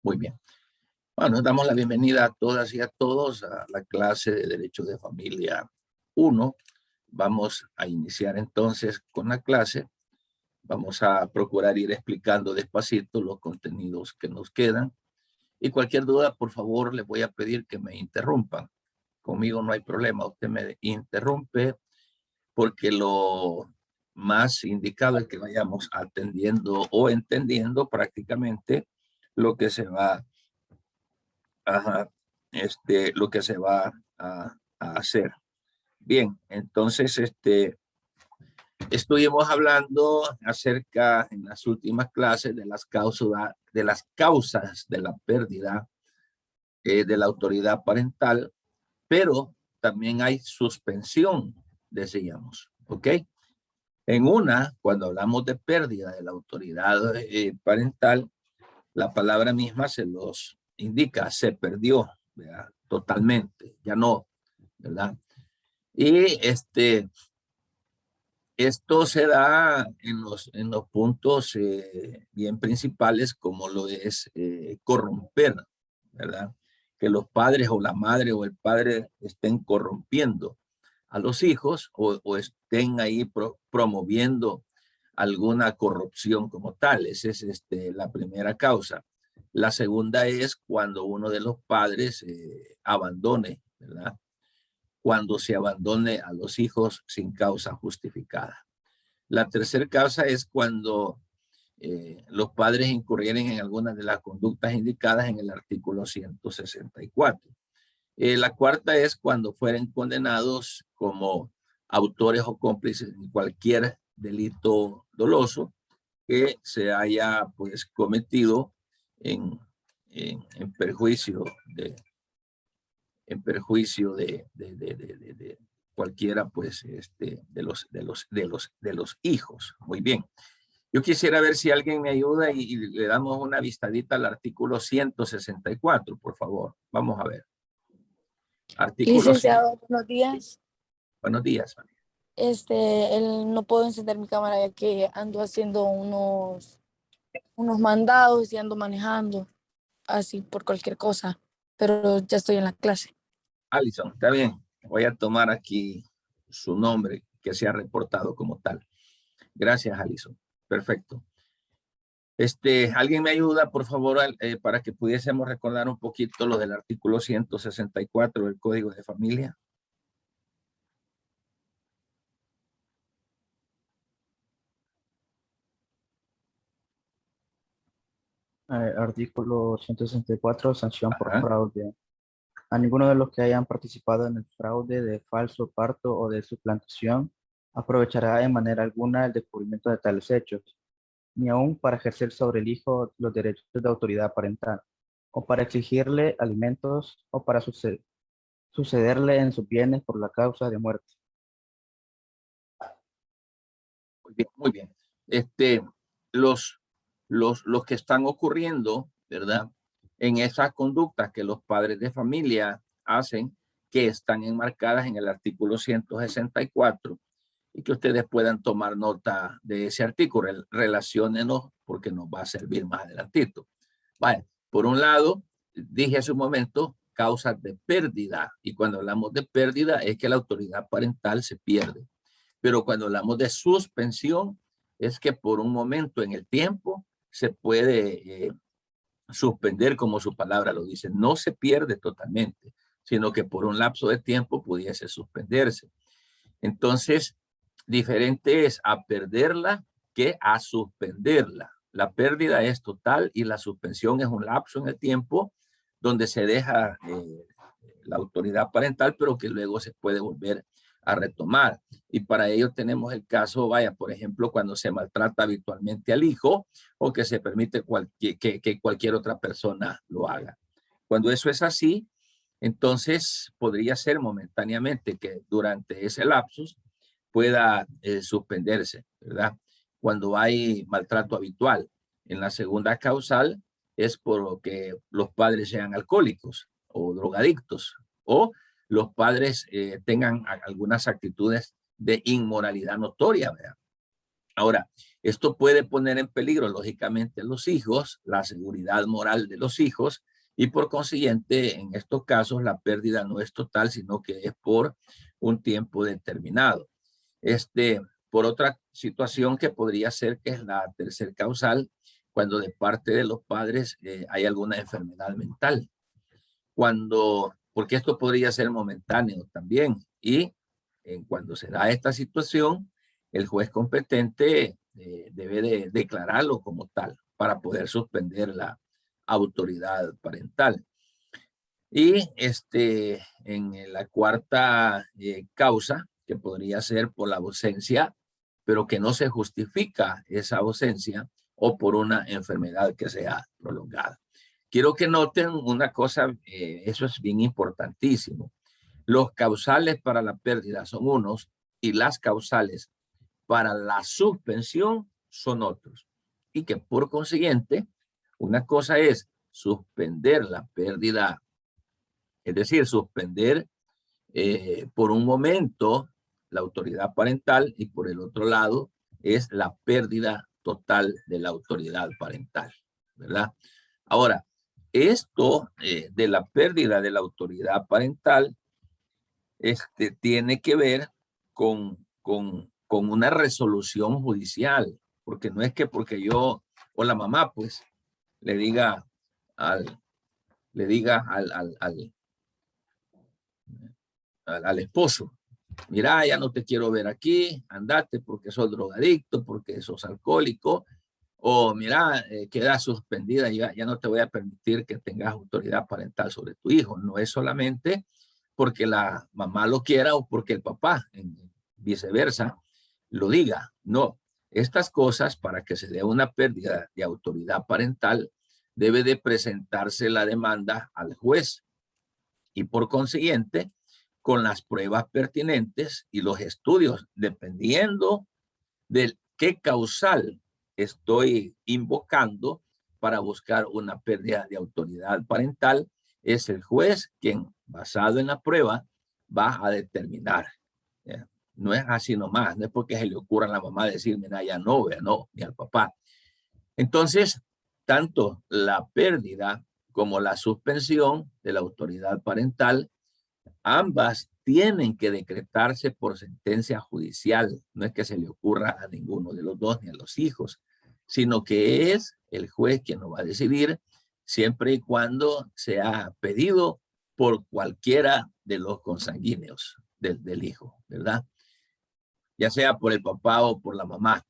Muy bien. Bueno, damos la bienvenida a todas y a todos a la clase de Derecho de Familia 1. Vamos a iniciar entonces con la clase. Vamos a procurar ir explicando despacito los contenidos que nos quedan. Y cualquier duda, por favor, les voy a pedir que me interrumpan. Conmigo no hay problema, usted me interrumpe porque lo más indicado es que vayamos atendiendo o entendiendo prácticamente lo que se va lo que se va a hacer. Bien, entonces estuvimos hablando acerca en las últimas clases de las causas de la pérdida de la autoridad parental, pero también hay suspensión, decíamos, ¿ok? Cuando hablamos de pérdida de la autoridad parental, la palabra misma se los indica, se perdió, ¿verdad? Totalmente, ya no, ¿verdad? Y esto se da en los puntos bien principales, como lo es corromper, ¿verdad? Que los padres o la madre o el padre estén corrompiendo a los hijos o estén ahí promoviendo alguna corrupción como tal. Esa es la primera causa. La segunda es cuando uno de los padres abandone, ¿verdad? Cuando se abandone a los hijos sin causa justificada. La tercera causa es cuando los padres incurrieren en alguna de las conductas indicadas en el artículo 164. La cuarta es cuando fueren condenados como autores o cómplices en cualquier delito doloso que se haya pues cometido en perjuicio de cualquiera pues de los hijos. Muy bien. Yo quisiera ver si alguien me ayuda y le damos una vistadita al artículo 164, por favor. Vamos a ver. Artículo 100. Licenciado, buenos días. Buenos días. No puedo encender mi cámara ya que ando haciendo unos mandados y ando manejando así por cualquier cosa, pero ya estoy en la clase. Alison, está bien. Voy a tomar aquí su nombre que se ha reportado como tal. Gracias, Alison. Perfecto. ¿Alguien me ayuda, por favor, para que pudiésemos recordar un poquito lo del artículo 164 del Código de Familia? Artículo 164, sanción por Ajá. fraude. A ninguno de los que hayan participado en el fraude de falso parto o de suplantación aprovechará en manera alguna el descubrimiento de tales hechos, ni aun para ejercer sobre el hijo los derechos de autoridad parental, o para exigirle alimentos, o para sucederle en sus bienes por la causa de muerte. Muy bien, muy bien. Los que están ocurriendo, ¿verdad? En esas conductas que los padres de familia hacen, que están enmarcadas en el artículo 164, y que ustedes puedan tomar nota de ese artículo. Relaciónenos porque nos va a servir más adelantito. Vale, por un lado, dije hace un momento, causas de pérdida, y cuando hablamos de pérdida es que la autoridad parental se pierde. Pero cuando hablamos de suspensión, es que por un momento en el tiempo se puede suspender, como su palabra lo dice. No se pierde totalmente, sino que por un lapso de tiempo pudiese suspenderse. Entonces, diferente es a perderla que a suspenderla. La pérdida es total y la suspensión es un lapso en el tiempo donde se deja la autoridad parental, pero que luego se puede volver a retomar. Y para ello tenemos el caso, vaya, por ejemplo, cuando se maltrata habitualmente al hijo o que se permite que cualquier otra persona lo haga. Cuando eso es así, entonces podría ser momentáneamente que durante ese lapsus pueda suspenderse, ¿verdad? Cuando hay maltrato habitual. En la segunda causal es porque los padres sean alcohólicos o drogadictos o los padres tengan algunas actitudes de inmoralidad notoria, ¿verdad? Ahora, esto puede poner en peligro, lógicamente, a los hijos, la seguridad moral de los hijos, y por consiguiente, en estos casos, la pérdida no es total, sino que es por un tiempo determinado. Por otra situación que podría ser, que es la tercer causal, cuando de parte de los padres hay alguna enfermedad mental. Porque esto podría ser momentáneo también. Y cuando se da esta situación, el juez competente debe de declararlo como tal para poder suspender la autoridad parental. Y en la cuarta causa, que podría ser por la ausencia, pero que no se justifica esa ausencia, o por una enfermedad que sea prolongada. Quiero que noten una cosa, eso es bien importantísimo. Los causales para la pérdida son unos y las causales para la suspensión son otros. Y que por consiguiente, una cosa es suspender la pérdida, es decir, suspender por un momento la autoridad parental, y por el otro lado es la pérdida total de la autoridad parental, ¿verdad? Ahora, esto de la pérdida de la autoridad parental tiene que ver con una resolución judicial, porque no es que porque yo o la mamá pues le diga al esposo, mira, ya no te quiero ver aquí, andate porque sos drogadicto, porque sos alcohólico, o mira, queda suspendida, ya no te voy a permitir que tengas autoridad parental sobre tu hijo. No es solamente porque la mamá lo quiera o porque el papá, viceversa, lo diga. No, estas cosas, para que se dé una pérdida de autoridad parental, debe de presentarse la demanda al juez, y por consiguiente, con las pruebas pertinentes y los estudios, dependiendo de qué causal estoy invocando para buscar una pérdida de autoridad parental, es el juez quien, basado en la prueba, va a determinar. No es así nomás, no es porque se le ocurra a la mamá decir, mira, ya no, ni al papá. Entonces, tanto la pérdida como la suspensión de la autoridad parental, ambas tienen que decretarse por sentencia judicial. No es que se le ocurra a ninguno de los dos ni a los hijos, sino que es el juez quien lo va a decidir, siempre y cuando sea pedido por cualquiera de los consanguíneos del hijo, ¿verdad? Ya sea por el papá o por la mamá.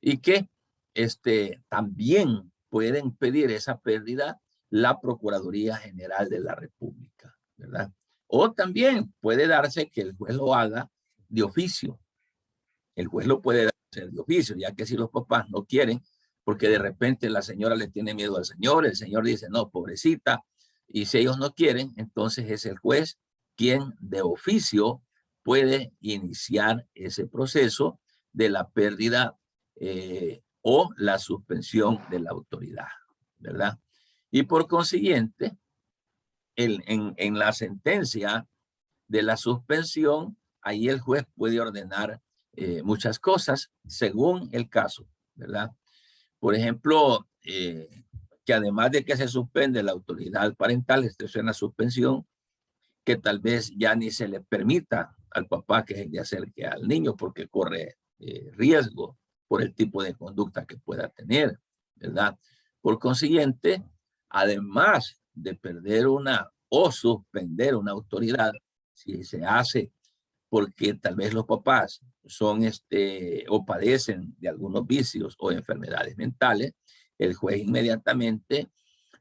Y que también pueden pedir esa pérdida la Procuraduría General de la República, ¿verdad? O también puede darse que el juez lo haga de oficio. El juez lo puede hacer de oficio, ya que si los papás no quieren, porque de repente la señora le tiene miedo al señor, el señor dice, no, pobrecita, y si ellos no quieren, entonces es el juez quien de oficio puede iniciar ese proceso de la pérdida o la suspensión de la autoridad, ¿verdad? Y por consiguiente, en la sentencia de la suspensión, ahí el juez puede ordenar muchas cosas según el caso, ¿verdad? Por ejemplo, que además de que se suspende la autoridad parental, esto es una suspensión, que tal vez ya ni se le permita al papá que se le acerque al niño porque corre riesgo por el tipo de conducta que pueda tener, ¿verdad? Por consiguiente, además de perder o suspender una autoridad, si se hace porque tal vez los papás son o padecen de algunos vicios o enfermedades mentales, el juez inmediatamente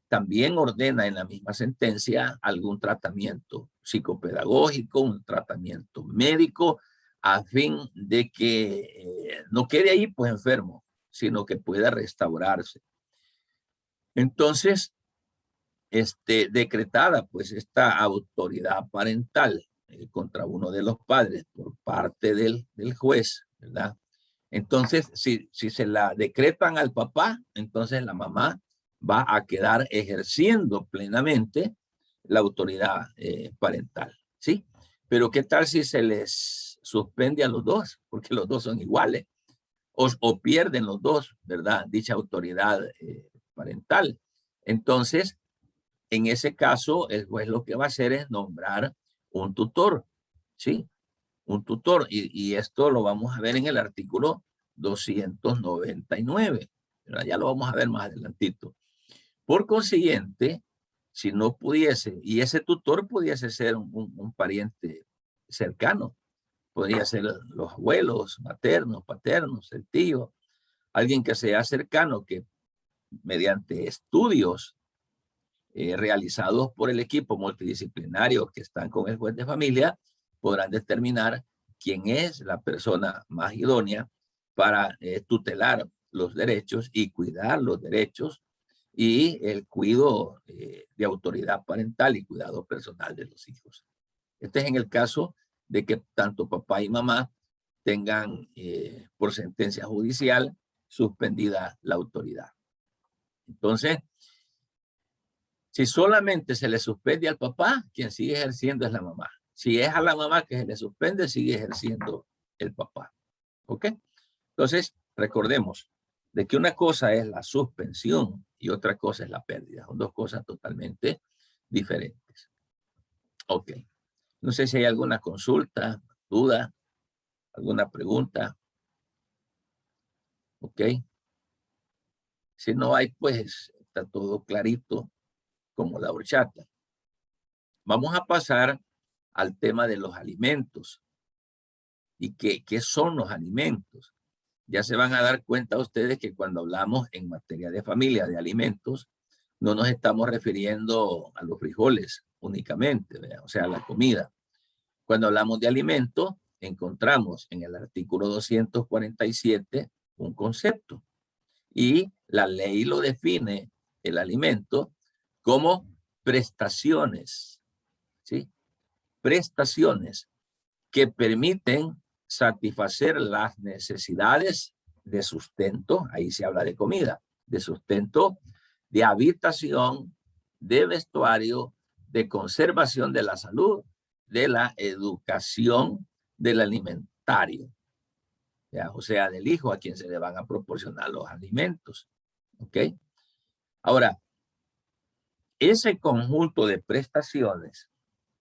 también ordena en la misma sentencia algún tratamiento psicopedagógico, un tratamiento médico, a fin de que no quede ahí pues enfermo, sino que pueda restaurarse. Entonces, decretada pues esta autoridad parental contra uno de los padres por parte del juez, ¿verdad? Entonces, si se la decretan al papá, entonces la mamá va a quedar ejerciendo plenamente la autoridad parental, ¿sí? Pero ¿qué tal si se les suspende a los dos? Porque los dos son iguales. o pierden los dos, ¿verdad? Dicha autoridad parental. Entonces, en ese caso, el juez lo que va a hacer es nombrar un tutor, ¿sí? Un tutor. Y esto lo vamos a ver en el artículo 299. ¿Verdad? Ya lo vamos a ver más adelantito. Por consiguiente, si no pudiese, y ese tutor pudiese ser un pariente cercano, podría ser los abuelos, maternos, paternos, el tío, alguien que sea cercano, que mediante estudios realizados por el equipo multidisciplinario que están con el juez de familia, podrán determinar quién es la persona más idónea para tutelar los derechos y cuidar los derechos y el cuidado de autoridad parental y cuidado personal de los hijos. Este es en el caso de que tanto papá y mamá tengan por sentencia judicial suspendida la autoridad. Entonces, si solamente se le suspende al papá, quien sigue ejerciendo es la mamá. Si es a la mamá que se le suspende, sigue ejerciendo el papá. ¿Ok? Entonces, recordemos de que una cosa es la suspensión y otra cosa es la pérdida. Son dos cosas totalmente diferentes. Ok. No sé si hay alguna consulta, duda, alguna pregunta. Ok. Si no hay, pues está todo clarito como la horchata. Vamos a pasar al tema de los alimentos. ¿Y qué son los alimentos? Ya se van a dar cuenta ustedes que cuando hablamos en materia de familia, de alimentos, no nos estamos refiriendo a los frijoles únicamente, ¿verdad? O sea, a la comida. Cuando hablamos de alimentos, encontramos en el artículo 247 un concepto. Y la ley lo define, el alimento, como prestaciones, ¿sí? Prestaciones que permiten satisfacer las necesidades de sustento, ahí se habla de comida, de sustento, de habitación, de vestuario, de conservación de la salud, de la educación, del alimentario, ¿ya? O sea, del hijo a quien se le van a proporcionar los alimentos. ¿Ok? Ahora, ese conjunto de prestaciones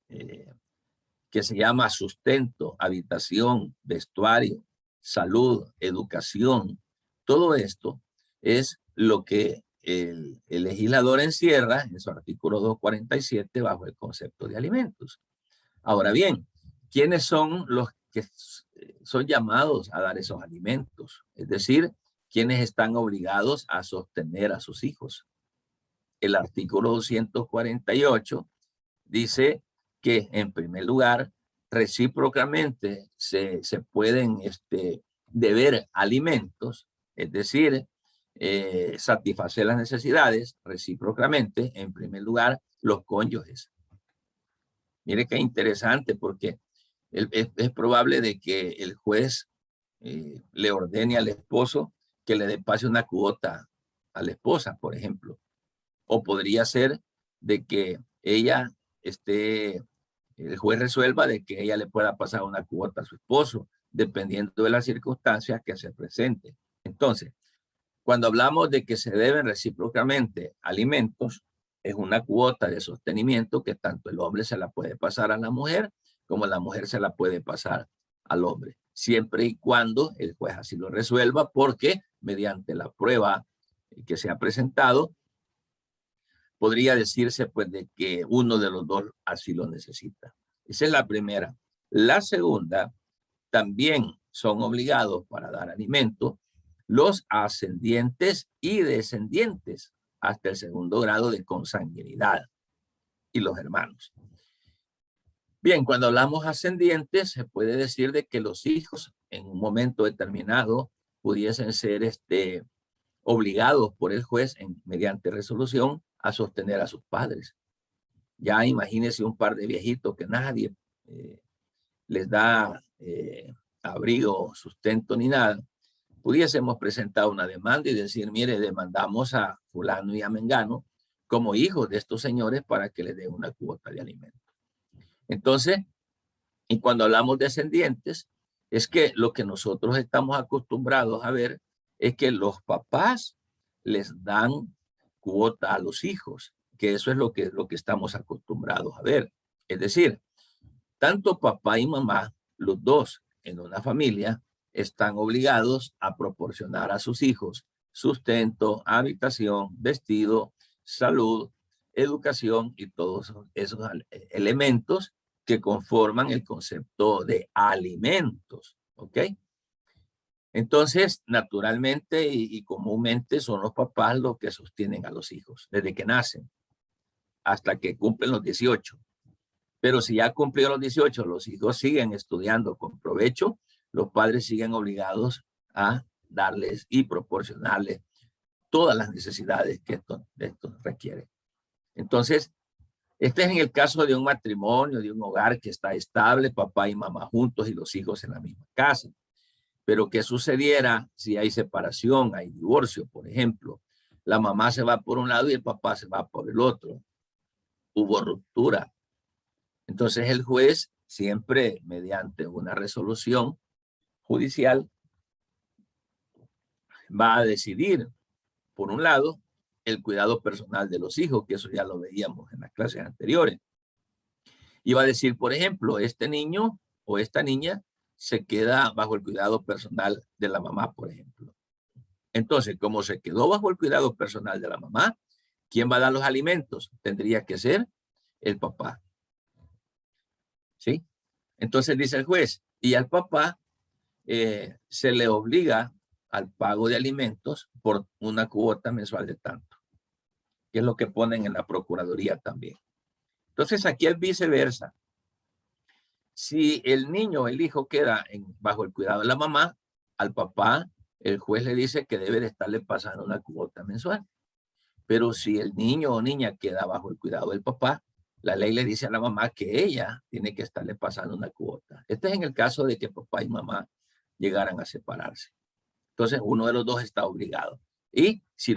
que se llama sustento, habitación, vestuario, salud, educación, todo esto es lo que el legislador encierra en su artículo 247 bajo el concepto de alimentos. Ahora bien, ¿quiénes son los que son llamados a dar esos alimentos? Es decir, ¿quiénes están obligados a sostener a sus hijos? El artículo 248 dice que, en primer lugar, recíprocamente se pueden deber alimentos, es decir, satisfacer las necesidades recíprocamente, en primer lugar, los cónyuges. Mire qué interesante, porque es probable de que el juez le ordene al esposo que le pase una cuota a la esposa, por ejemplo. O podría ser de que ella el juez resuelva de que ella le pueda pasar una cuota a su esposo, dependiendo de las circunstancias que se presenten. Entonces, cuando hablamos de que se deben recíprocamente alimentos, es una cuota de sostenimiento que tanto el hombre se la puede pasar a la mujer como la mujer se la puede pasar al hombre, siempre y cuando el juez así lo resuelva, porque mediante la prueba que se ha presentado, podría decirse pues de que uno de los dos así lo necesita. Esa es la primera. La segunda, también son obligados para dar alimento los ascendientes y descendientes hasta el segundo grado de consanguinidad y los hermanos. Bien, cuando hablamos ascendientes, se puede decir de que los hijos en un momento determinado pudiesen ser obligados por el juez mediante resolución a sostener a sus padres. Ya imagínense un par de viejitos que nadie les da abrigo, sustento ni nada. Pudiésemos presentar una demanda y decir, mire, demandamos a fulano y a mengano como hijos de estos señores para que les den una cuota de alimento. Entonces, y cuando hablamos de descendientes, es que lo que nosotros estamos acostumbrados a ver es que los papás les dan cuota a los hijos, que eso es lo que estamos acostumbrados a ver. Es decir, tanto papá y mamá, los dos en una familia, están obligados a proporcionar a sus hijos sustento, habitación, vestido, salud, educación y todos esos elementos que conforman el concepto de alimentos, ¿ok? Entonces, naturalmente y comúnmente son los papás los que sostienen a los hijos desde que nacen hasta que cumplen los 18. Pero si ya cumplieron los 18, los hijos siguen estudiando con provecho, los padres siguen obligados a darles y proporcionarles todas las necesidades que esto requiere. Entonces, este es en el caso de un matrimonio, de un hogar que está estable, papá y mamá juntos y los hijos en la misma casa. Pero ¿qué sucediera si hay separación, hay divorcio, por ejemplo? La mamá se va por un lado y el papá se va por el otro. Hubo ruptura. Entonces el juez, siempre mediante una resolución judicial, va a decidir, por un lado, el cuidado personal de los hijos, que eso ya lo veíamos en las clases anteriores. Y va a decir, por ejemplo, este niño o esta niña se queda bajo el cuidado personal de la mamá, por ejemplo. Entonces, como se quedó bajo el cuidado personal de la mamá, ¿quién va a dar los alimentos? Tendría que ser el papá. ¿Sí? Entonces dice el juez, y al papá se le obliga al pago de alimentos por una cuota mensual de tanto, que es lo que ponen en la Procuraduría también. Entonces aquí es viceversa. Si el niño o el hijo queda bajo el cuidado de la mamá, al papá el juez le dice que debe de estarle pasando una cuota mensual. Pero si el niño o niña queda bajo el cuidado del papá, la ley le dice a la mamá que ella tiene que estarle pasando una cuota. Este es en el caso de que papá y mamá llegaran a separarse. Entonces uno de los dos está obligado. Y si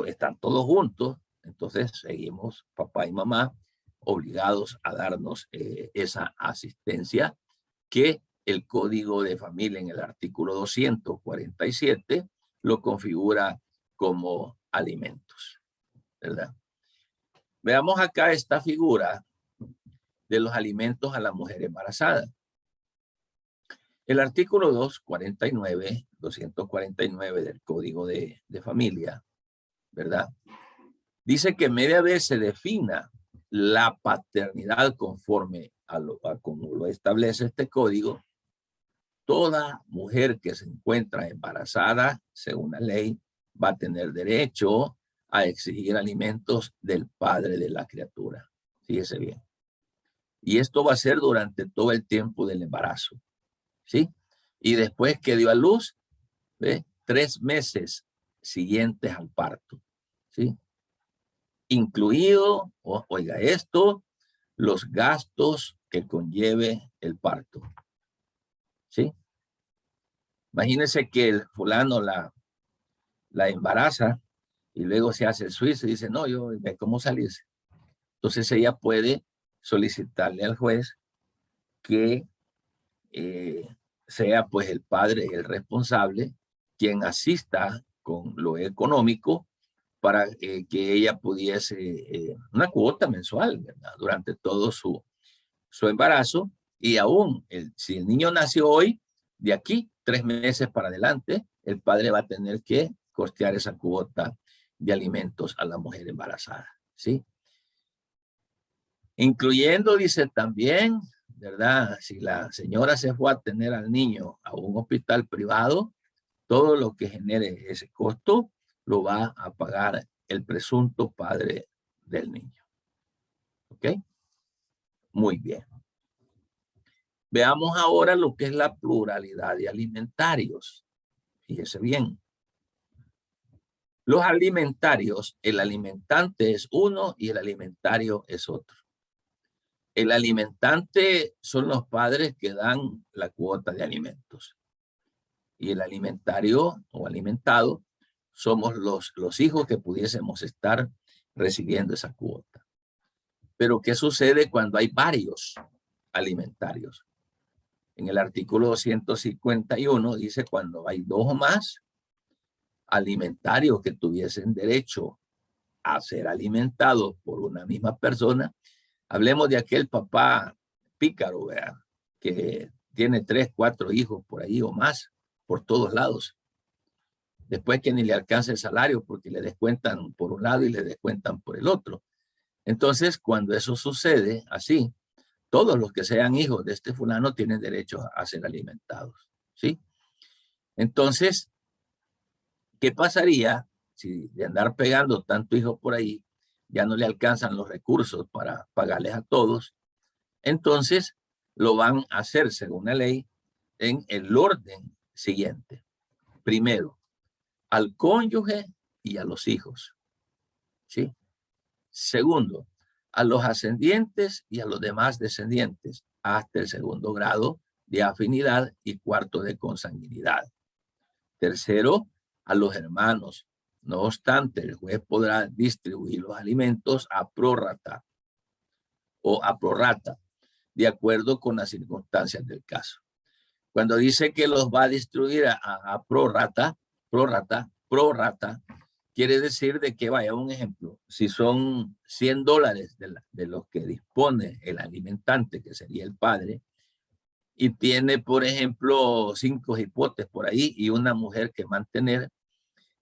están todos juntos, entonces seguimos papá y mamá obligados a darnos esa asistencia que el Código de Familia en el artículo 247 lo configura como alimentos, ¿verdad? Veamos acá esta figura de los alimentos a la mujer embarazada. El artículo 249 del Código de Familia, ¿verdad? Dice que media vez se defina la paternidad conforme a como lo establece este código. Toda mujer que se encuentra embarazada, según la ley, va a tener derecho a exigir alimentos del padre de la criatura. Fíjese bien. Y esto va a ser durante todo el tiempo del embarazo. ¿Sí? Y después que dio a luz, ¿ve? 3 meses siguientes al parto. ¿Sí? Incluido, oiga esto, los gastos que conlleve el parto. ¿Sí? Imagínense que el fulano la embaraza y luego se hace el suizo y dice, no, yo, ¿cómo salirse? Entonces ella puede solicitarle al juez que sea pues el padre, el responsable, quien asista con lo económico para que ella pudiese, una cuota mensual, ¿verdad? Durante todo su embarazo. Y aún, si el niño nació hoy, de aquí 3 meses para adelante, el padre va a tener que costear esa cuota de alimentos a la mujer embarazada, ¿sí? Incluyendo, dice también, ¿verdad? Si la señora se fue a tener al niño a un hospital privado, todo lo que genere ese costo lo va a pagar el presunto padre del niño. ¿Ok? Muy bien. Veamos ahora lo que es la pluralidad de alimentarios. Fíjese bien. Los alimentarios, el alimentante es uno y el alimentario es otro. El alimentante son los padres que dan la cuota de alimentos. Y el alimentario o alimentado somos los hijos que pudiésemos estar recibiendo esa cuota. Pero ¿qué sucede cuando hay varios alimentarios? En el artículo 251 dice cuando hay dos o más alimentarios que tuviesen derecho a ser alimentados por una misma persona. Hablemos de aquel papá pícaro, ¿verdad? Que tiene 3, 4 hijos por ahí o más, por todos lados. Después que ni le alcanza el salario porque le descuentan por un lado y le descuentan por el otro. Entonces, cuando eso sucede así, todos los que sean hijos de este fulano tienen derecho a ser alimentados, ¿sí? Entonces, ¿qué pasaría si de andar pegando tanto hijo por ahí ya no le alcanzan los recursos para pagarles a todos? Entonces, lo van a hacer según la ley en el orden siguiente. Primero, al cónyuge y a los hijos, ¿sí? Segundo, a los ascendientes y a los demás descendientes hasta el segundo grado de afinidad y cuarto de consanguinidad. Tercero, a los hermanos. No obstante, el juez podrá distribuir los alimentos a prorrata o a prorrata, de acuerdo con las circunstancias del caso. Cuando dice que los va a distribuir a prorrata, quiere decir de que, vaya, un ejemplo, si son $100 de los que dispone el alimentante, que sería el padre, y tiene, por ejemplo, 5 hipotes por ahí y una mujer que mantener,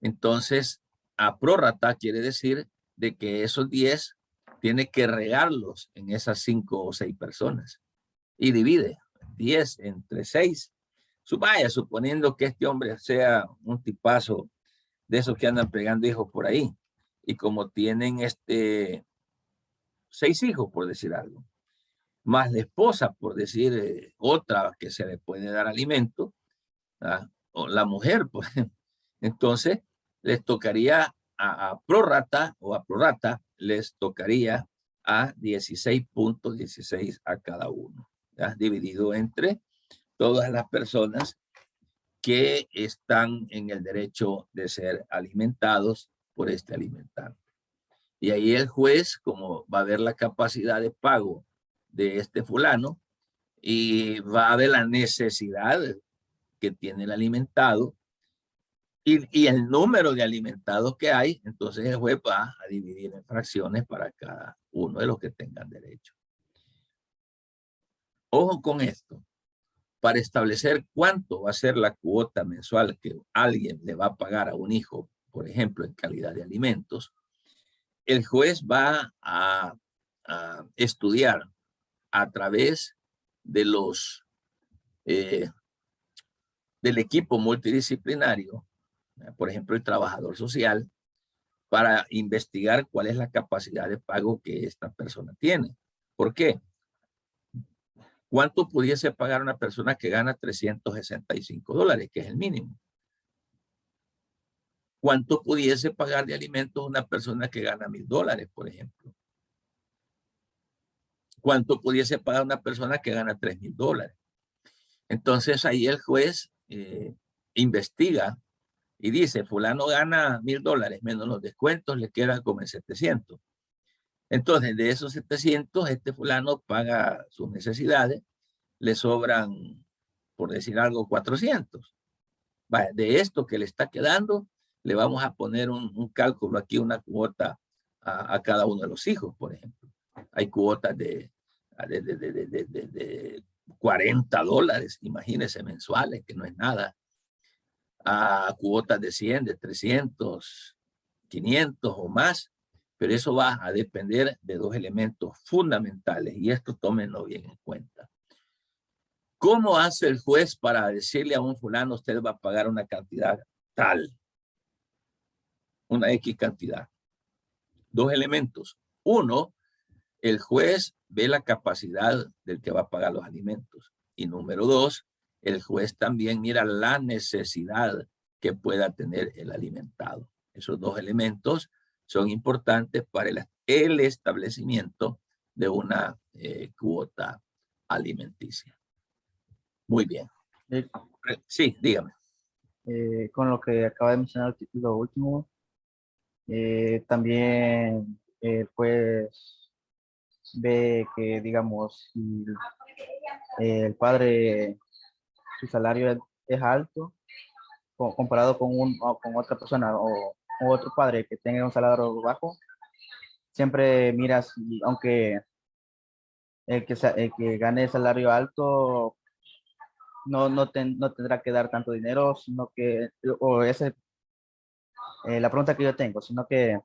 entonces a prorrata quiere decir de que esos 10 tiene que regarlos en esas 5 o 6 personas y divide 10 entre 6. Vaya, suponiendo que este hombre sea un tipazo de esos que andan pegando hijos por ahí. Y como tienen 6 hijos, por decir algo, más la esposa, por decir otra que se le puede dar alimento, ¿ah? O la mujer, pues, entonces les tocaría a prorrata o a prorrata, les tocaría a 16.16 a cada uno, ¿ya? Dividido entre todas las personas que están en el derecho de ser alimentados por este alimentante. Y ahí el juez, como va a ver la capacidad de pago de este fulano y va a ver la necesidad que tiene el alimentado y el número de alimentados que hay, entonces el juez va a dividir en fracciones para cada uno de los que tengan derecho. Ojo con esto. Para establecer cuánto va a ser la cuota mensual que alguien le va a pagar a un hijo, por ejemplo, en calidad de alimentos, el juez va a estudiar a través de del equipo multidisciplinario, por ejemplo, el trabajador social, para investigar cuál es la capacidad de pago que esta persona tiene. ¿Por qué? ¿Cuánto pudiese pagar una persona que gana $365, que es el mínimo? ¿Cuánto pudiese pagar de alimentos una persona que gana $1,000, por ejemplo? ¿Cuánto pudiese pagar una persona que gana $3,000? Entonces ahí el juez investiga y dice, fulano gana $1,000 menos los descuentos, le quedan como en 700. Entonces de esos 700, este fulano paga sus necesidades, le sobran, por decir algo, 400. Vaya, de esto que le está quedando, le vamos a poner un cálculo aquí, una cuota a cada uno de los hijos, por ejemplo. Hay cuotas de $40, imagínense, mensuales, que no es nada. A cuotas de 100, de 300, 500 o más, pero eso va a depender de 2 elementos fundamentales y esto tómenlo bien en cuenta. ¿Cómo hace el juez para decirle a un fulano usted va a pagar una cantidad tal? Una X cantidad. 2 elementos. Uno, el juez ve la capacidad del que va a pagar los alimentos. Y número 2, el juez también mira la necesidad que pueda tener el alimentado. Esos 2 elementos son importantes para el establecimiento de una cuota alimenticia. Muy bien. Sí, dígame. Con lo que acaba de mencionar lo último, también pues ve que, digamos, si el padre su salario es alto comparado con otra persona o otro padre que tenga un salario bajo, siempre miras, aunque el que gane el salario alto no tendrá que dar tanto dinero, sino que, o esa es la pregunta que yo tengo, sino que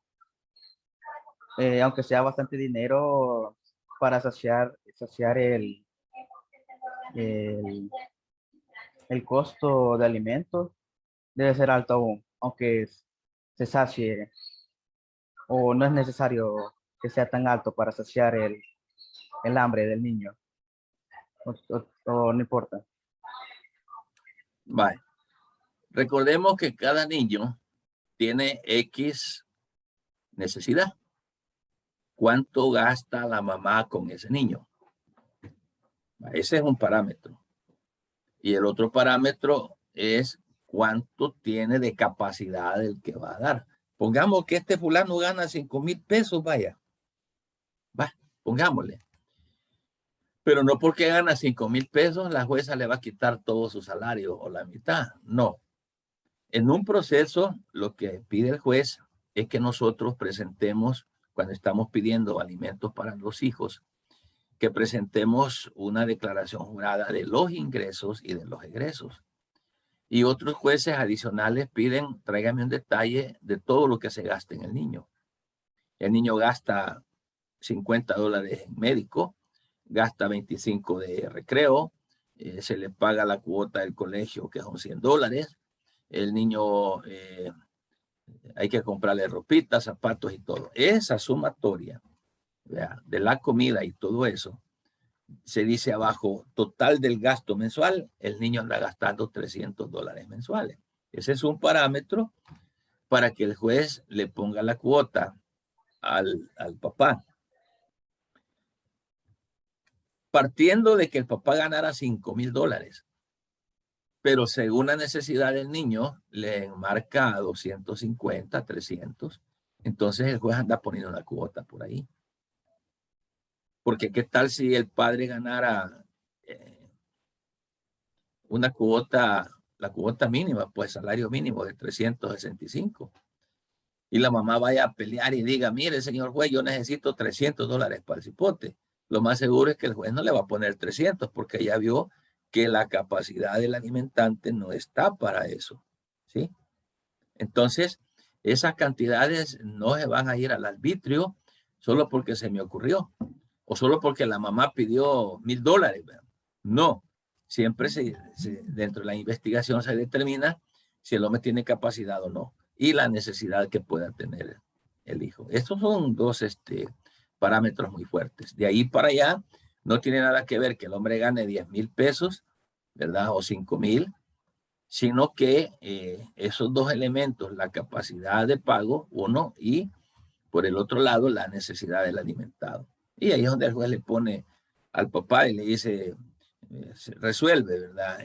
aunque sea bastante dinero para saciar el, el costo de alimentos, debe ser alto aún, aunque se sacie, o no es necesario que sea tan alto para saciar el hambre del niño, o no importa. Vale. Recordemos que cada niño tiene X necesidad. ¿Cuánto gasta la mamá con ese niño? Ese es un parámetro. Y el otro parámetro es cuánto tiene de capacidad el que va a dar. Pongamos que este fulano gana 5,000 pesos, vaya. Va, pongámosle. Pero no porque gana 5,000 pesos, la jueza le va a quitar todo su salario o la mitad. No. En un proceso, lo que pide el juez es que nosotros presentemos, cuando estamos pidiendo alimentos para los hijos, que presentemos una declaración jurada de los ingresos y de los egresos. Y otros jueces adicionales piden, tráigame un detalle de todo lo que se gasta en el niño. El niño gasta $50 en médico, gasta 25 de recreo, se le paga la cuota del colegio, que son $100. El niño hay que comprarle ropita, zapatos y todo. Esa sumatoria, ¿vea?, de la comida y todo eso, se dice abajo, total del gasto mensual, el niño anda gastando $300 mensuales. Ese es un parámetro para que el juez le ponga la cuota al papá. Partiendo de que el papá ganara $5,000, pero según la necesidad del niño, le enmarca a 250, 300. Entonces el juez anda poniendo una cuota por ahí. Porque qué tal si el padre ganara una cuota, la cuota mínima, pues salario mínimo de 365. Y la mamá vaya a pelear y diga, mire, señor juez, yo necesito $300 para el cipote. Lo más seguro es que el juez no le va a poner 300 porque ya vio que la capacidad del alimentante no está para eso, ¿sí? Entonces, esas cantidades no se van a ir al arbitrio solo porque se me ocurrió o solo porque la mamá pidió $1,000. No, siempre dentro de la investigación se determina si el hombre tiene capacidad o no y la necesidad que pueda tener el hijo. Estos son dos parámetros muy fuertes. De ahí para allá no tiene nada que ver que el hombre gane 10,000 pesos, ¿verdad? O 5,000, sino que esos dos elementos, la capacidad de pago, uno, y por el otro lado, la necesidad del alimentado. Y ahí es donde el juez le pone al papá y le dice, se resuelve, ¿verdad?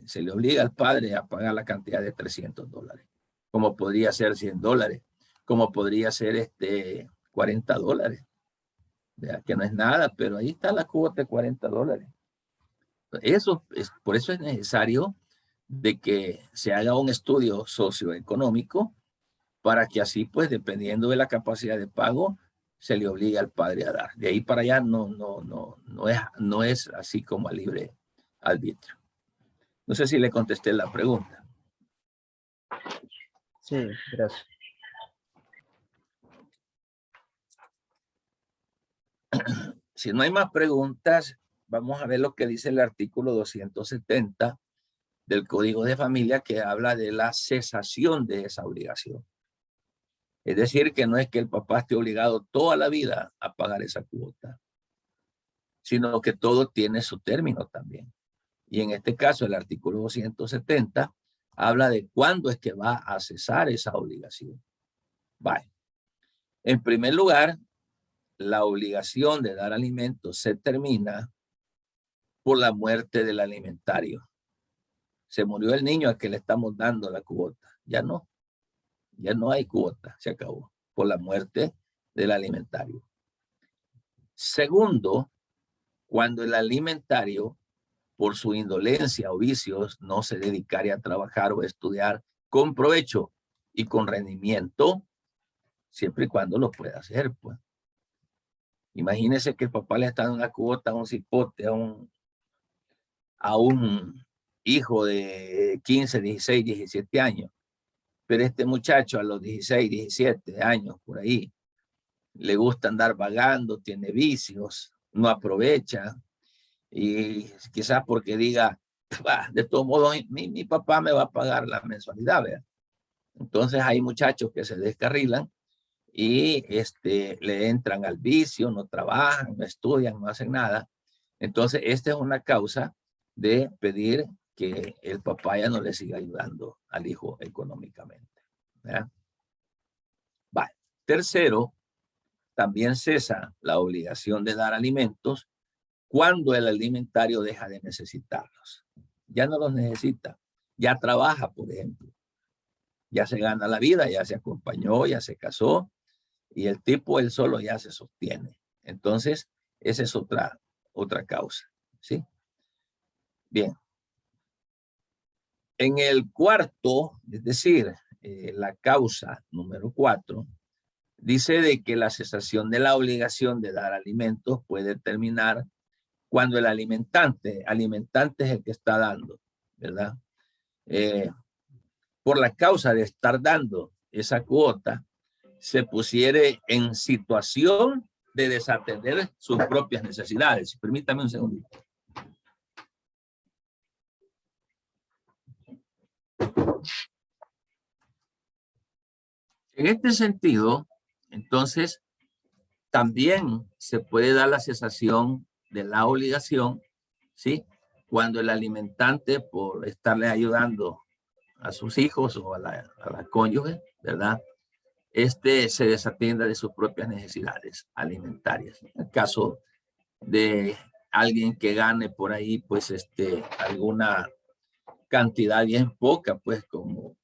Se le obliga al padre a pagar la cantidad de $300, como podría ser $100, como podría ser $40, ¿verdad? Que no es nada, pero ahí está la cuota de $40. Por eso es necesario de que se haga un estudio socioeconómico para que así, pues, dependiendo de la capacidad de pago, se le obligue al padre a dar. De ahí para allá no es así como a libre arbitrio. No sé si le contesté la pregunta. Sí, gracias. Si no hay más preguntas, vamos a ver lo que dice el artículo 270 del Código de Familia, que habla de la cesación de esa obligación. Es decir, que no es que el papá esté obligado toda la vida a pagar esa cuota, sino que todo tiene su término también. Y en este caso, el artículo 270 habla de cuándo es que va a cesar esa obligación. Vale. En primer lugar, la obligación de dar alimentos se termina por la muerte del alimentario. Se murió el niño al que le estamos dando la cuota. Ya no hay cuota, se acabó por la muerte del alimentario. Segundo, cuando el alimentario por su indolencia o vicios no se dedicare a trabajar o estudiar con provecho y con rendimiento, siempre y cuando lo pueda hacer, pues. Imagínese que el papá le está dando una cuota a un cipote, a un hijo de 15, 16, 17 años. Pero este muchacho a los 16, 17 años, por ahí, le gusta andar vagando, tiene vicios, no aprovecha. Y quizás porque diga, bah, de todos modos, mi papá me va a pagar la mensualidad, ¿verdad? Entonces hay muchachos que se descarrilan y le entran al vicio, no trabajan, no estudian, no hacen nada. Entonces, esta es una causa de pedir que el papá ya no le siga ayudando al hijo económicamente, ¿verdad? Vale. Tercero, también cesa la obligación de dar alimentos cuando el alimentario deja de necesitarlos. Ya no los necesita, ya trabaja, por ejemplo. Ya se gana la vida, ya se acompañó, ya se casó, y el tipo él solo ya se sostiene. Entonces, esa es otra causa, ¿sí? Bien. En el cuarto, es decir, la causa número 4, dice de que la cesación de la obligación de dar alimentos puede terminar cuando el alimentante es el que está dando, ¿verdad? Por la causa de estar dando esa cuota, se pusiere en situación de desatender sus propias necesidades. Permítame un segundito. En este sentido, entonces, también se puede dar la cesación de la obligación, ¿sí? Cuando el alimentante, por estarle ayudando a sus hijos o a la cónyuge, ¿verdad? Se desatienda de sus propias necesidades alimentarias. En el caso de alguien que gane por ahí, pues, alguna cantidad bien poca, pues, como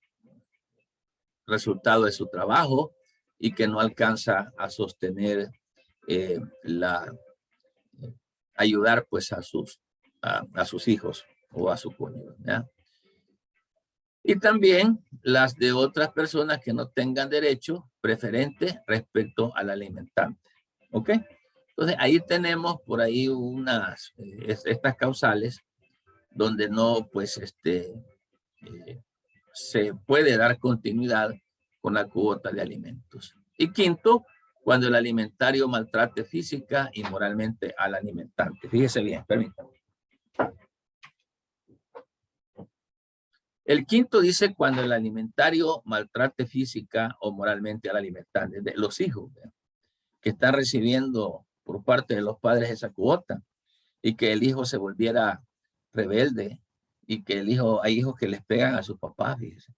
resultado de su trabajo y que no alcanza a sostener ayudar, pues, a sus hijos o a su cónyuge, ¿ya? Y también las de otras personas que no tengan derecho preferente respecto al alimentante. ¿Ok? Entonces, ahí tenemos por ahí estas causales donde no, pues, se puede dar continuidad con la cuota de alimentos. Y quinto, cuando el alimentario maltrate física y moralmente al alimentante. Fíjese bien, permítame. El quinto dice cuando el alimentario maltrate física o moralmente al alimentante, de los hijos, ¿verdad?, que están recibiendo por parte de los padres esa cuota y que el hijo se volviera rebelde y que hay hijos que les pegan a sus papás, fíjese.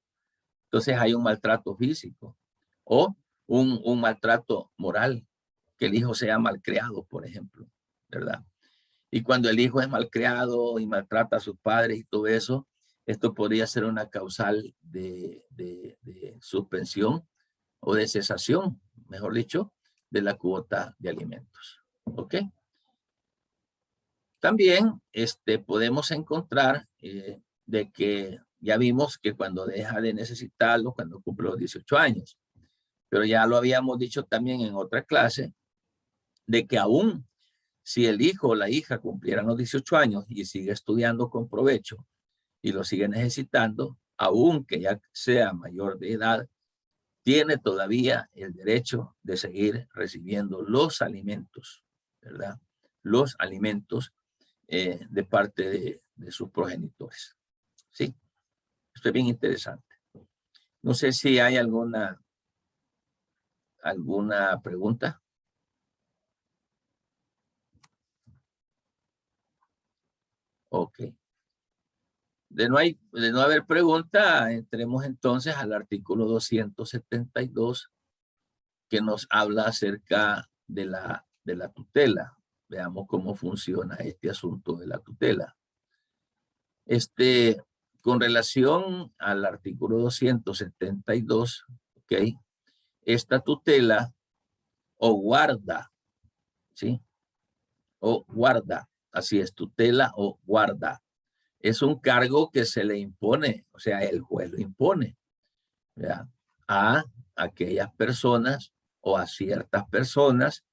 Entonces hay un maltrato físico o un maltrato moral, que el hijo sea malcriado, por ejemplo, ¿verdad? Y cuando el hijo es malcriado y maltrata a sus padres y todo eso, esto podría ser una causal de suspensión o de cesación, mejor dicho, de la cuota de alimentos. ¿Ok? También podemos encontrar de que ya vimos que cuando deja de necesitarlo, cuando cumple los 18 años, pero ya lo habíamos dicho también en otra clase, de que aún si el hijo o la hija cumplieran los 18 años y sigue estudiando con provecho y lo sigue necesitando, aunque ya sea mayor de edad, tiene todavía el derecho de seguir recibiendo los alimentos, ¿verdad? Los alimentos de parte de sus progenitores. ¿Sí? Esto es bien interesante. No sé si hay alguna pregunta. Ok. De no haber pregunta, entremos entonces al artículo 272, que nos habla acerca de la tutela. Veamos cómo funciona este asunto de la tutela. Con relación al artículo 272, ¿ok? Esta tutela o guarda, ¿sí? O guarda, así es, tutela o guarda, es un cargo que se le impone, o sea, el juez lo impone, ¿verdad?, a aquellas personas o a ciertas personas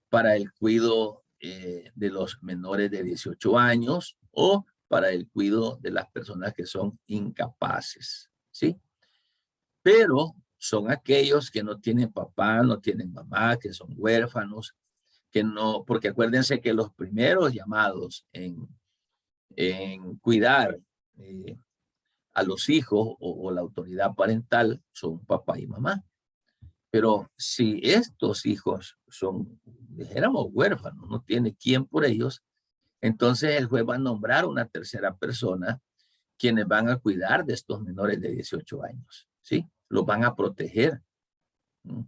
para el cuidado de los menores de 18 años o para el cuidado de las personas que son incapaces, ¿sí? Pero son aquellos que no tienen papá, no tienen mamá, que son huérfanos, que no, porque acuérdense que los primeros llamados en cuidar a los hijos o la autoridad parental son papá y mamá. Pero si estos hijos son, dijéramos, huérfanos, no tiene quien por ellos, entonces el juez va a nombrar una tercera persona quienes van a cuidar de estos menores de 18 años, ¿sí? Los van a proteger, ¿sí?,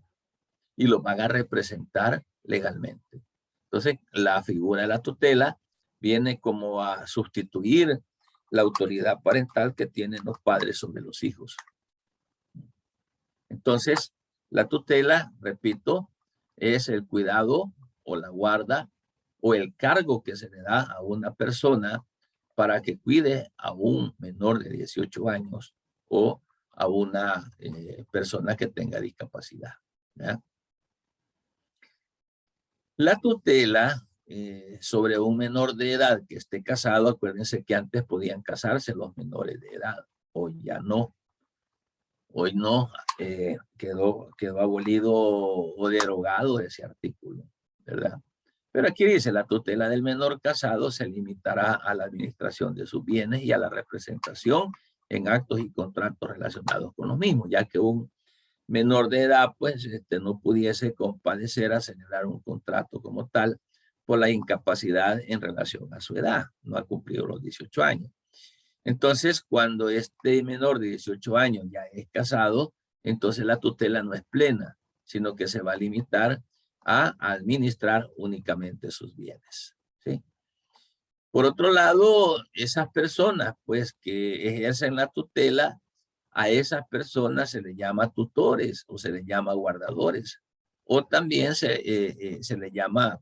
y los van a representar legalmente. Entonces, la figura de la tutela viene como a sustituir la autoridad parental que tienen los padres sobre los hijos. Entonces, la tutela, repito, es el cuidado o la guarda o el cargo que se le da a una persona para que cuide a un menor de 18 años o a una persona que tenga discapacidad, ¿ya? La tutela sobre un menor de edad que esté casado, acuérdense que antes podían casarse los menores de edad, hoy ya no. Hoy no, quedó abolido o derogado ese artículo, ¿verdad? Pero aquí dice, la tutela del menor casado se limitará a la administración de sus bienes y a la representación en actos y contratos relacionados con los mismos, ya que un menor de edad, pues, no pudiese compadecer a celebrar un contrato como tal por la incapacidad en relación a su edad. No ha cumplido los 18 años. Entonces, cuando este menor de 18 años ya es casado, entonces la tutela no es plena, sino que se va a limitar a administrar únicamente sus bienes, ¿sí? Por otro lado, esas personas, pues, que ejercen la tutela, a esas personas se les llama tutores o se les llama guardadores. O también se les llama,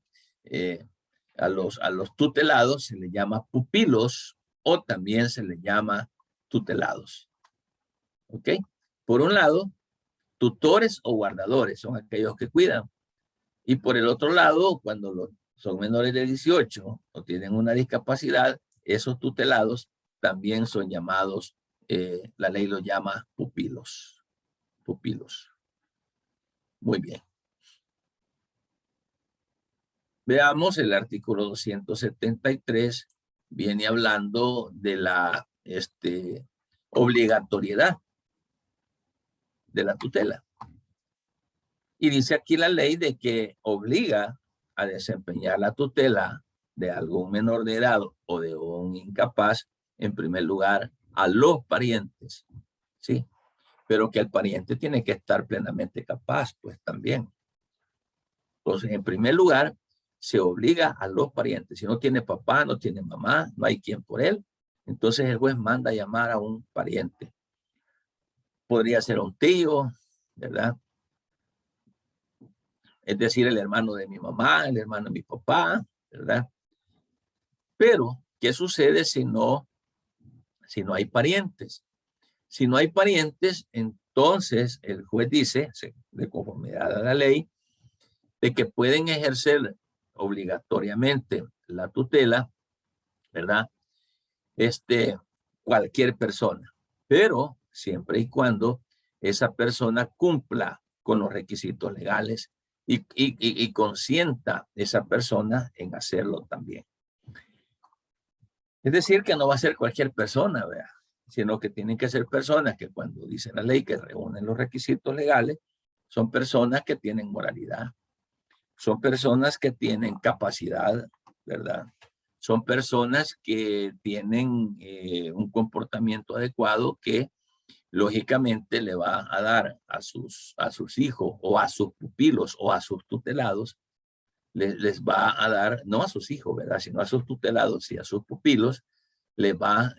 a los tutelados se les llama pupilos o también se les llama tutelados. ¿Ok? Por un lado, tutores o guardadores son aquellos que cuidan. Y por el otro lado, cuando son menores de 18 o tienen una discapacidad, esos tutelados también son llamados, la ley los llama pupilos. Pupilos. Muy bien. Veamos el artículo 273, viene hablando de la obligatoriedad de la tutela. Y dice aquí la ley de que obliga a desempeñar la tutela de algún menor de edad o de un incapaz, en primer lugar, a los parientes, ¿sí? Pero que el pariente tiene que estar plenamente capaz, pues también. Entonces, en primer lugar, se obliga a los parientes. Si no tiene papá, no tiene mamá, no hay quien por él, entonces el juez manda a llamar a un pariente. Podría ser un tío, ¿verdad? Es decir, el hermano de mi mamá, el hermano de mi papá, ¿verdad? Pero, ¿qué sucede si no hay parientes? Si no hay parientes, entonces el juez dice, de conformidad a la ley, de que pueden ejercer obligatoriamente la tutela, ¿verdad? Cualquier persona, pero siempre y cuando esa persona cumpla con los requisitos legales y consienta esa persona en hacerlo también. Es decir, que no va a ser cualquier persona, ¿verdad?, sino que tienen que ser personas que, cuando dice la ley que reúnen los requisitos legales, son personas que tienen moralidad, son personas que tienen capacidad, ¿verdad? Son personas que tienen un comportamiento adecuado que lógicamente le va a dar a sus hijos o a sus pupilos o a sus tutelados, les va a dar, no a sus hijos, ¿verdad?, sino a sus tutelados y a sus pupilos, les va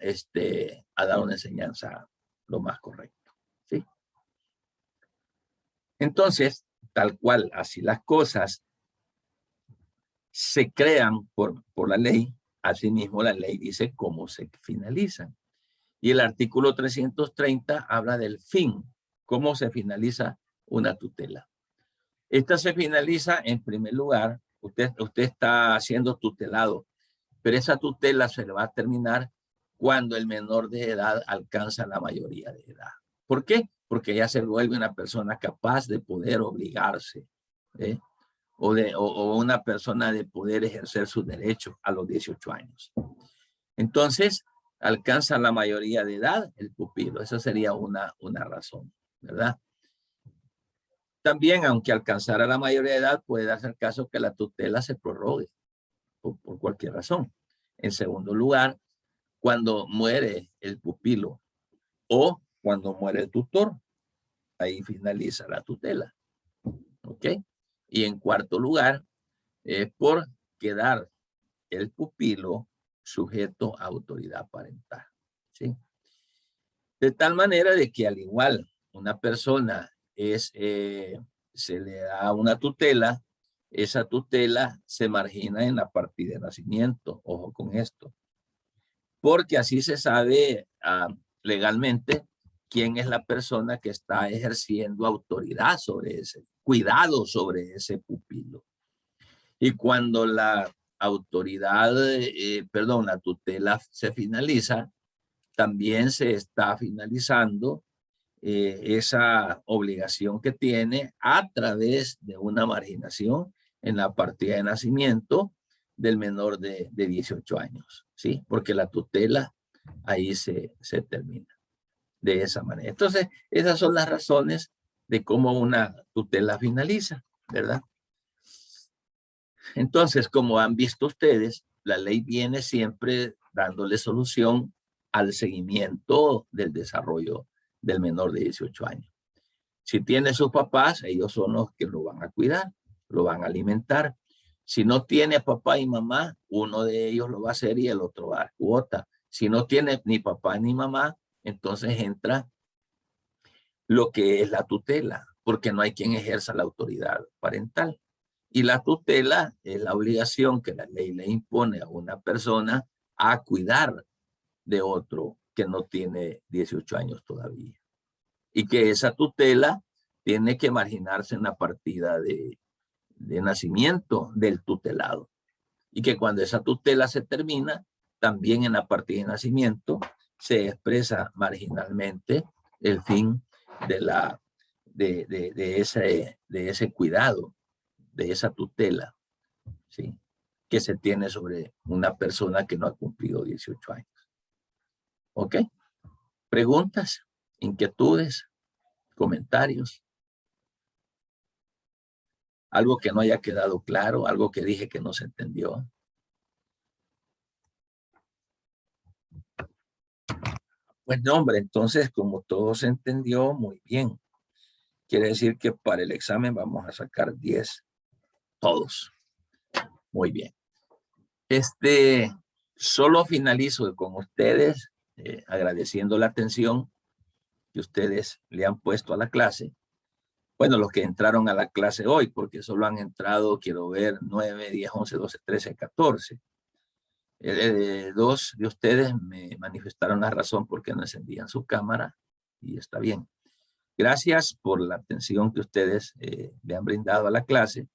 a dar una enseñanza lo más correcto, ¿sí? Entonces, tal cual, así las cosas se crean por la ley, Asimismo, la ley dice cómo se finalizan. Y el artículo 330 habla del fin, cómo se finaliza una tutela. Esta se finaliza en primer lugar, usted está siendo tutelado, pero esa tutela se le va a terminar cuando el menor de edad alcanza la mayoría de edad. ¿Por qué? Porque ya se vuelve una persona capaz de poder obligarse, o una persona de poder ejercer sus derechos a los 18 años. Entonces, alcanza la mayoría de edad el pupilo. Esa sería una razón, ¿verdad? También, aunque alcanzara la mayoría de edad, puede darse el caso que la tutela se prorrogue por cualquier razón. En segundo lugar, cuando muere el pupilo o cuando muere el tutor, ahí finaliza la tutela. ¿Ok? Y en cuarto lugar, por quedar el pupilo sujeto a autoridad parental. ¿Sí? De tal manera de que al igual una persona se le da una tutela, esa tutela se margina en la partida de nacimiento. Ojo con esto. Porque así se sabe legalmente quién es la persona que está ejerciendo autoridad sobre ese, cuidado sobre ese pupilo. Y cuando la autoridad, la tutela se finaliza, también se está finalizando esa obligación que tiene a través de una marginación en la partida de nacimiento del menor de 18 años, ¿sí? Porque la tutela ahí se termina de esa manera. Entonces, esas son las razones de cómo una tutela finaliza, ¿verdad? Entonces, como han visto ustedes, la ley viene siempre dándole solución al seguimiento del desarrollo del menor de 18 años. Si tiene sus papás, ellos son los que lo van a cuidar, lo van a alimentar. Si no tiene papá y mamá, uno de ellos lo va a hacer y el otro va a dar cuota. Si no tiene ni papá ni mamá, entonces entra lo que es la tutela, porque no hay quien ejerza la autoridad parental. Y la tutela es la obligación que la ley le impone a una persona a cuidar de otro que no tiene 18 años todavía. Y que esa tutela tiene que marginarse en la partida de nacimiento del tutelado. Y que cuando esa tutela se termina, también en la partida de nacimiento se expresa marginalmente el fin de ese cuidado, de esa tutela, ¿sí? Que se tiene sobre una persona que no ha cumplido 18 años. ¿Ok? ¿Preguntas? ¿Inquietudes? ¿Comentarios? ¿Algo que no haya quedado claro? ¿Algo que dije que no se entendió? Pues no, hombre, entonces como todo se entendió, muy bien. Quiere decir que para el examen vamos a sacar 10 todos. Muy bien. Solo finalizo con ustedes agradeciendo la atención que ustedes le han puesto a la clase. Bueno, los que entraron a la clase hoy, porque solo han entrado, quiero ver, 9, 10, 11, 12, 13, 14. Dos de ustedes me manifestaron la razón por qué no encendían su cámara y está bien. Gracias por la atención que ustedes le han brindado a la clase.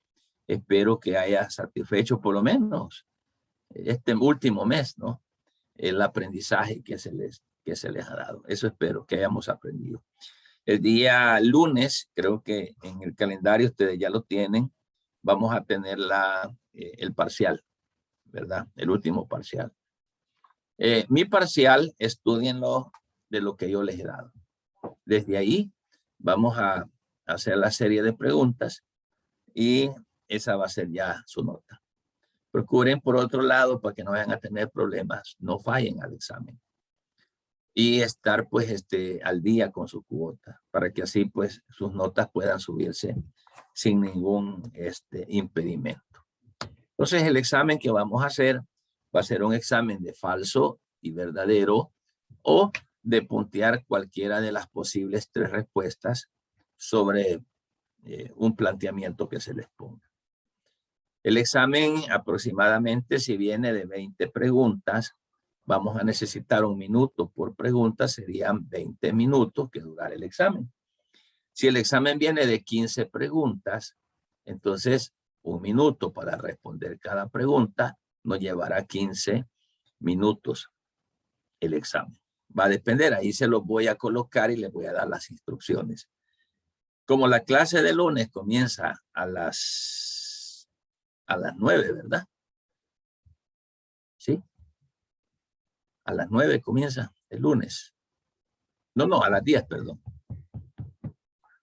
Espero que haya satisfecho por lo menos este último mes, ¿no? El aprendizaje que se les ha dado. Eso espero que hayamos aprendido. El día lunes, creo que en el calendario ustedes ya lo tienen, vamos a tener el parcial, ¿verdad? El último parcial. Mi parcial, estudienlo de lo que yo les he dado. Desde ahí vamos a hacer la serie de preguntas y esa va a ser ya su nota. Procuren por otro lado para que no vayan a tener problemas, no fallen al examen. Y estar pues al día con su cuota para que así pues sus notas puedan subirse sin ningún impedimento. Entonces el examen que vamos a hacer va a ser un examen de falso y verdadero o de puntear cualquiera de las posibles 3 respuestas sobre un planteamiento que se les ponga. El examen aproximadamente, si viene de 20 preguntas, vamos a necesitar 1 minuto por pregunta, serían 20 minutos que durará el examen. Si el examen viene de 15 preguntas, entonces 1 minuto para responder cada pregunta nos llevará 15 minutos el examen. Va a depender, ahí se los voy a colocar y les voy a dar las instrucciones. Como la clase de lunes comienza a las 9, ¿verdad? ¿Sí? A las 9 comienza el lunes. No, a las 10, perdón.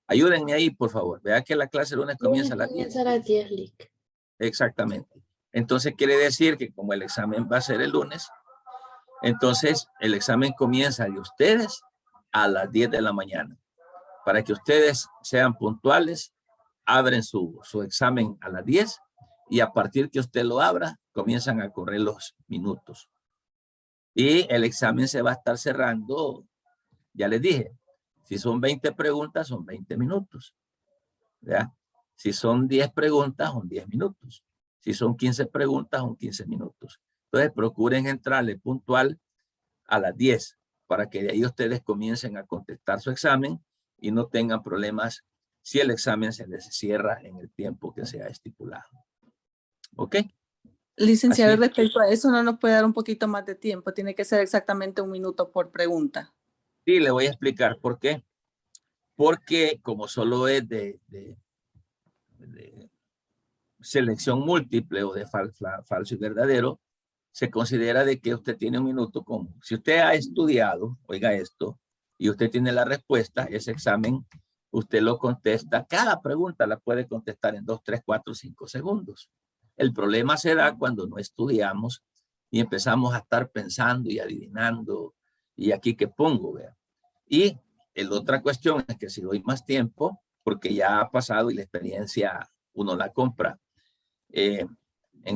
Ayúdenme ahí, por favor. Vea que la clase de lunes comienza a las 10. Comienza a las 10, Lick. Exactamente. Entonces quiere decir que como el examen va a ser el lunes, entonces el examen comienza de ustedes a las 10 de la mañana. Para que ustedes sean puntuales, abren su examen a las 10 y a partir que usted lo abra, comienzan a correr los minutos. Y el examen se va a estar cerrando, ya les dije, si son 20 preguntas, son 20 minutos. ¿Ya? Si son 10 preguntas, son 10 minutos. Si son 15 preguntas, son 15 minutos. Entonces, procuren entrarle puntual a las 10 para que de ahí ustedes comiencen a contestar su examen y no tengan problemas si el examen se les cierra en el tiempo que se ha estipulado. ¿Ok? Licenciado, Así es. respecto a eso, ¿no nos puede dar un poquito más de tiempo? Tiene que ser exactamente 1 minuto por pregunta. Sí, le voy a explicar por qué. Porque como solo es de selección múltiple o de falso y verdadero, se considera de que usted tiene 1 minuto como. Si usted ha estudiado, oiga esto, y usted tiene la respuesta, ese examen, usted lo contesta. Cada pregunta la puede contestar en 2, 3, 4, 5 segundos. El problema se da cuando no estudiamos y empezamos a estar pensando y adivinando. Y aquí que pongo, vea. Y la otra cuestión es que si doy más tiempo, porque ya ha pasado y la experiencia uno la compra. En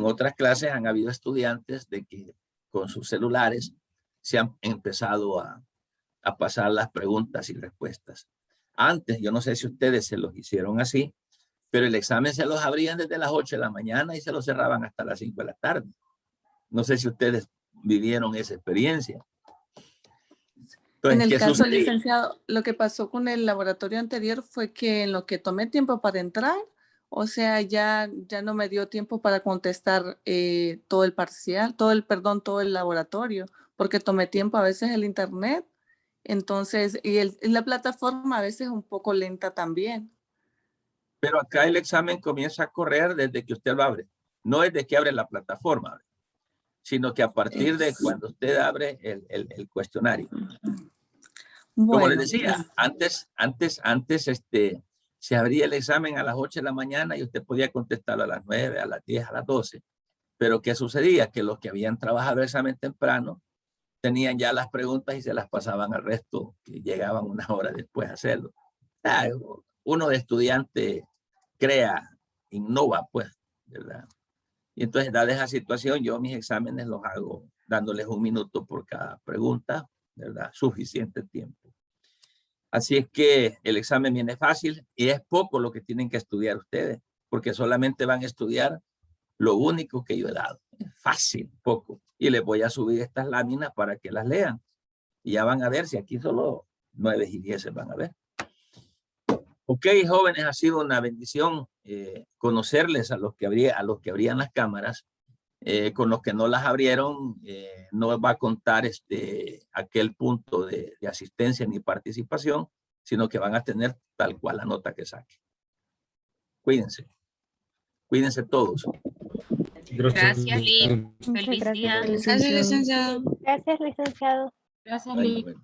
otras clases han habido estudiantes de que con sus celulares se han empezado a pasar las preguntas y respuestas. Antes, yo no sé si ustedes se los hicieron así, pero el examen se los abrían desde las 8 de la mañana y se los cerraban hasta las 5 de la tarde. No sé si ustedes vivieron esa experiencia. Entonces, En el ¿qué caso, sucedía? licenciado, lo que pasó con el laboratorio anterior fue que en lo que tomé tiempo para entrar, o sea, ya no me dio tiempo para contestar todo el parcial, todo el laboratorio, porque tomé tiempo a veces el internet, entonces, y la plataforma a veces es un poco lenta también. Pero acá el examen comienza a correr desde que usted lo abre. No desde que abre la plataforma, sino que a partir de cuando usted abre el cuestionario. Como Bueno, les decía, antes se abría el examen a las 8 de la mañana y usted podía contestarlo a las 9, a las 10, a las 12. Pero ¿qué sucedía? Que los que habían trabajado el examen temprano tenían ya las preguntas y se las pasaban al resto, que llegaban 1 hora después a hacerlo. Uno de estudiante crea, innova, pues, ¿verdad? Y entonces, dada esa situación, yo mis exámenes los hago dándoles 1 minuto por cada pregunta, ¿verdad? Suficiente tiempo. Así es que el examen viene fácil y es poco lo que tienen que estudiar ustedes, porque solamente van a estudiar lo único que yo he dado. Es fácil, poco. Y les voy a subir estas láminas para que las lean. Y ya van a ver si aquí solo 9 y 10 van a ver. Ok, jóvenes, ha sido una bendición conocerles a los que abrían las cámaras. Con los que no las abrieron, no va a contar aquel punto de asistencia ni participación, sino que van a tener tal cual la nota que saque. Cuídense. Cuídense todos. Gracias, Lick. Muchas Feliz día. gracias, licenciado. Gracias, licenciado. Gracias, Bueno, Lick. bueno.